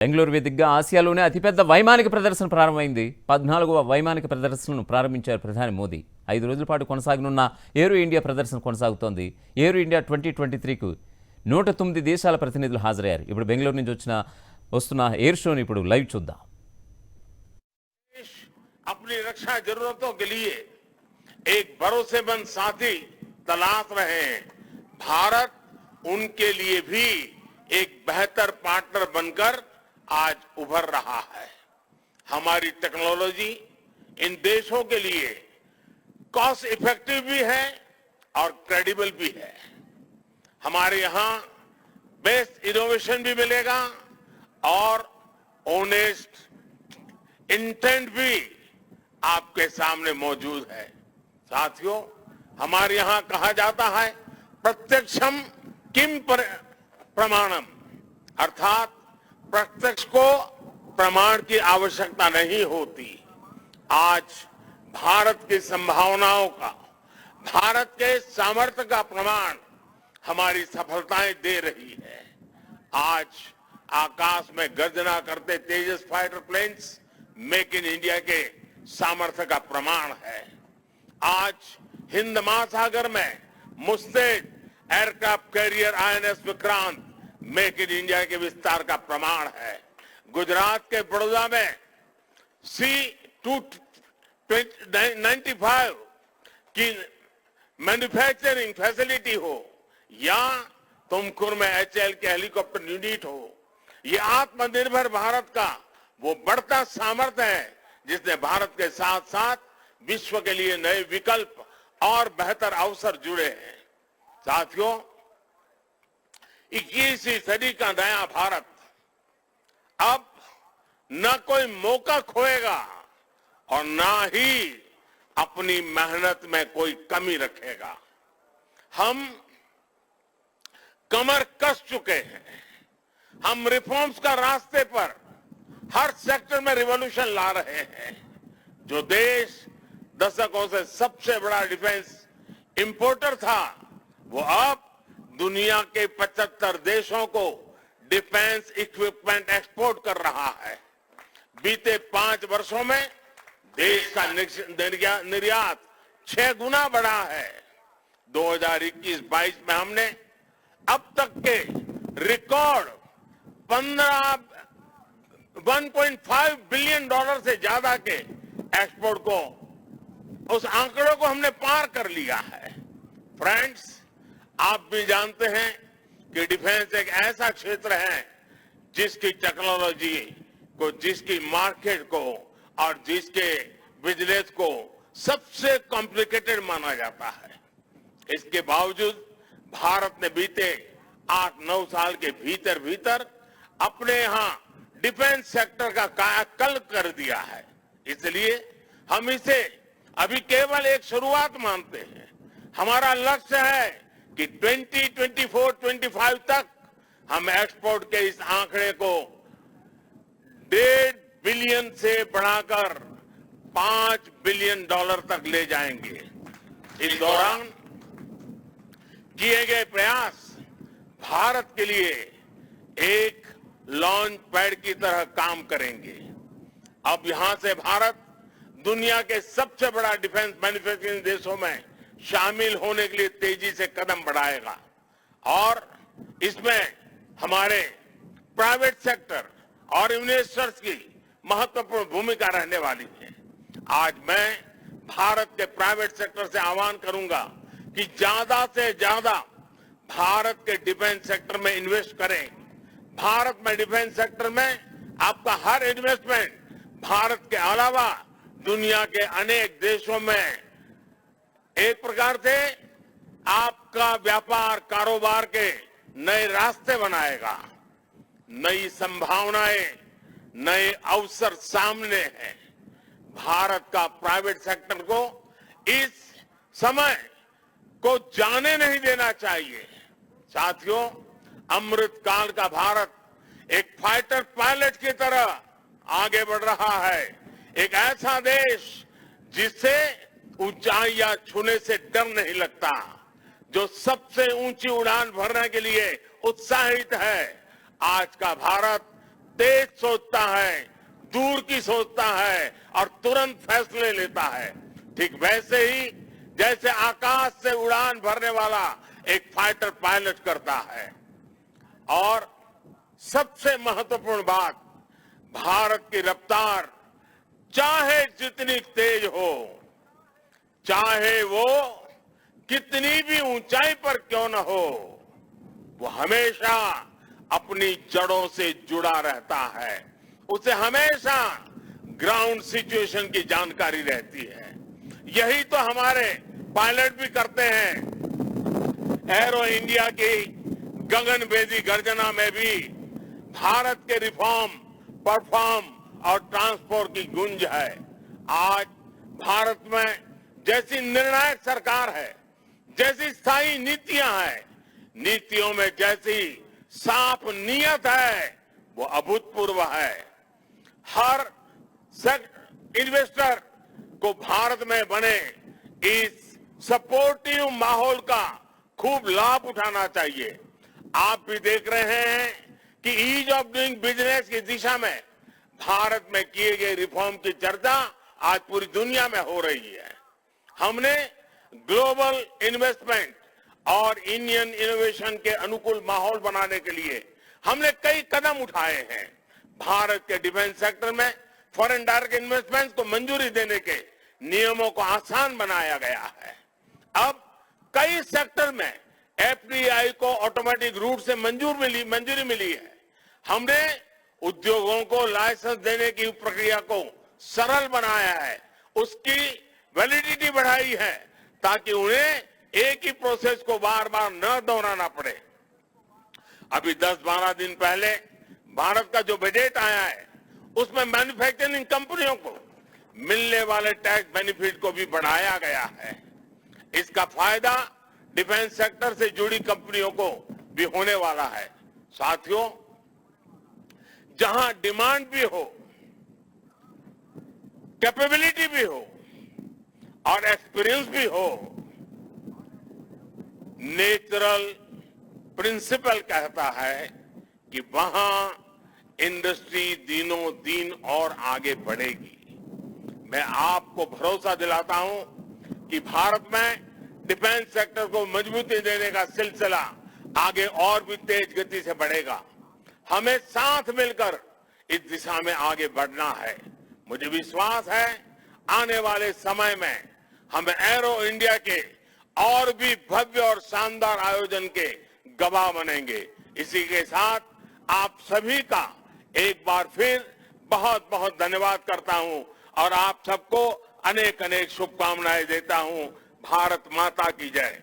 బెంగళూరు వేదికగా ఆసియాలోనే అతిపెద్ద వైమానిక ప్రదర్శన ప్రారంభమైంది. 14వ వైమానిక ప్రదర్శనను ప్రారంభించారు ప్రధాని మోదీ. 5 రోజుల పాటు కొనసాగనున్న ఏరో ఇండియా ప్రదర్శన కొనసాగుతోంది. ఏరో ఇండియా 2023కు 109 దేశాల ప్రతినిధులు హాజరయ్యారు. ఇప్పుడు బెంగళూరు నుంచి వస్తున్న ఎయిర్ షోని ఇప్పుడు లైవ్ చూద్దాం. अपनी रक्षा जरूरतों के लिए एक भरोसेमंद साथी तलाश रहे हैं. भारत उनके लिए भी एक बेहतर पार्टनर बनकर आज उभर रहा है. हमारी टेक्नोलॉजी इन देशों के लिए कॉस्ट इफेक्टिव भी है और क्रेडिबल भी है. हमारे यहां बेस्ट इनोवेशन भी मिलेगा और ऑनेस्ट इंटेंट भी आपके सामने मौजूद है. साथियों, हमारे यहां कहा जाता है प्रत्यक्षम किम प्रमाणम, अर्थात प्रत्यक्ष को प्रमाण की आवश्यकता नहीं होती. आज भारत की संभावनाओं का, भारत के सामर्थ्य का प्रमाण हमारी सफलताएं दे रही है. आज आकाश में गर्जना करते Tejas fighter planes make in India के सामर्थ्य का प्रमाण है. आज हिंद महासागर में मुस्तैद aircraft carrier INS Vikrant make in India के विस्तार का प्रमाण है. गुजरात के बड़ौदा में C-295 की मैन्युफैक्चरिंग फैसिलिटी हो या तुमकुर में HAL के हेलीकॉप्टर यूनिट हो, ये आत्मनिर्भर भारत का वो बढ़ता सामर्थ्य है जिसने भारत के साथ साथ विश्व के लिए नए विकल्प और बेहतर अवसर जुड़े हैं. साथियों, 21वीं सदी का नया भारत अब न कोई मौका खोएगा और न ही अपनी मेहनत में कोई कमी रखेगा. हम कमर कस चुके हैं. हम रिफॉर्म्स का रास्ते पर हर सेक्टर में रिवॉल्यूशन ला रहे हैं. जो देश दशकों से सबसे बड़ा डिफेंस इंपोर्टर था, वो अब दुनिया के 75 देशों को डिफेंस इक्विपमेंट एक्सपोर्ट कर रहा है. बीते 5 वर्षों में देश का निर्यात 6 गुना बढ़ा है. 2021-22 में हमने अब तक के रिकॉर्ड 1.5 बिलियन डॉलर से ज्यादा के एक्सपोर्ट को, उस आंकड़ों को हमने पार कर लिया है. फ्रेंड्स, आप भी जानते हैं कि डिफेंस एक ऐसा क्षेत्र है जिसकी टेक्नोलॉजी को, जिसकी मार्केट को और जिसके बिजनेस को सबसे कॉम्प्लिकेटेड माना जाता है. इसके बावजूद भारत ने बीते 8-9 साल के भीतर अपने यहां डिफेंस सेक्टर का कायाकल्प कर दिया है. इसलिए हम इसे अभी केवल एक शुरुआत मानते हैं. हमारा लक्ष्य है कि 2024-25 तक हम एक्सपोर्ट के इस आंकड़े को 1.5 बिलियन से बढ़ाकर 5 बिलियन डॉलर तक ले जाएंगे. इस दौरान किए गए प्रयास भारत के लिए एक लॉन्च पैड की तरह काम करेंगे. अब यहां से भारत दुनिया के सबसे बड़ा डिफेंस मैन्युफैक्चरिंग देशों में शामिल होने के लिए तेजी से कदम बढ़ाएगा और इसमें हमारे प्राइवेट सेक्टर और इन्वेस्टर्स की महत्वपूर्ण भूमिका रहने वाली है. आज मैं भारत के प्राइवेट सेक्टर से आह्वान करूंगा कि ज्यादा से ज्यादा भारत के डिफेंस सेक्टर में इन्वेस्ट करें. भारत में डिफेंस सेक्टर में आपका हर इन्वेस्टमेंट भारत के अलावा दुनिया के अनेक देशों में एक प्रकार से आपका व्यापार कारोबार के नए रास्ते बनाएगा. नई संभावनाएं, नए अवसर सामने हैं. भारत का प्राइवेट सेक्टर को इस समय को जाने नहीं देना चाहिए. साथियों, अमृत काल का भारत एक फाइटर पायलट की तरह आगे बढ़ रहा है. एक ऐसा देश जिससे ऊंचाइयां छूने से डर नहीं लगता, जो सबसे ऊंची उड़ान भरने के लिए उत्साहित है. आज का भारत तेज सोचता है, दूर की सोचता है और तुरंत फैसले लेता है। ठीक वैसे ही जैसे आकाश से उड़ान भरने वाला एक फाइटर पायलट करता है। और सबसे महत्वपूर्ण बात, भारत की रफ्तार चाहे जितनी तेज हो, चाहे वो कितनी भी ऊंचाई पर क्यों न हो, वो हमेशा अपनी जड़ों से जुड़ा रहता है। उसे हमेशा ग्राउंड सिचुएशन की जानकारी रहती है। यही तो हमारे पायलट भी करते हैं। एरो इंडिया की गगनभेदी गर्जना में भी भारत के रिफॉर्म, परफॉर्म और ट्रांसपोर्ट की गूंज है। आज भारत में जैसी निर्णायक सरकार है, जैसी स्थायी नीतियां हैं, नीतियों में जैसी साफ नीयत है, वो अभूतपूर्व है। हर इन्वेस्टर को भारत में बने इस सपोर्टिव माहौल का खूब लाभ उठाना चाहिए। आप भी देख रहे हैं कि ईज ऑफ डूइंग बिजनेस की दिशा में भारत में किए गए रिफॉर्म की चर्चा आज पूरी दुनिया में हो रही है। हमने ग्लोबल इन्वेस्टमेंट और इंडियन इनोवेशन के अनुकूल माहौल बनाने के लिए हमने कई कदम उठाए हैं। भारत के डिफेंस सेक्टर में फॉरेन डायरेक्ट इन्वेस्टमेंट को मंजूरी देने के नियमों को आसान बनाया गया है। अब कई सेक्टर में एफडीआई को ऑटोमेटिक रूट से मंजूरी मिली है। हमने उद्योगों को लाइसेंस देने की प्रक्रिया को सरल बनाया है, उसकी वैलिडिटी बढ़ाई है, ताकि उन्हें एक ही प्रोसेस को बार बार न दोहराना पड़े। अभी 10-12 दिन पहले भारत का जो बजट आया है, उसमें मैन्युफैक्चरिंग कंपनियों को मिलने वाले टैक्स बेनिफिट को भी बढ़ाया गया है। इसका फायदा डिफेंस सेक्टर से जुड़ी कंपनियों को भी होने वाला है। साथियों, जहां डिमांड भी हो, कैपेबिलिटी भी हो और एक्सपीरियंस भी हो, नेचुरल प्रिंसिपल कहता है कि वहां इंडस्ट्री दिनों दिन और आगे बढ़ेगी। मैं आपको भरोसा दिलाता हूं कि भारत में डिफेंस सेक्टर को मजबूती देने का सिलसिला आगे और भी तेज गति से बढ़ेगा। हमें साथ मिलकर इस दिशा में आगे बढ़ना है। मुझे विश्वास है आने वाले समय में हम एरो इंडिया के और भी भव्य और शानदार आयोजन के गवाह बनेंगे। इसी के साथ आप सभी का एक बार फिर बहुत बहुत धन्यवाद करता हूं और आप सबको अनेक अनेक शुभकामनाएं देता हूं। भारत माता की जय।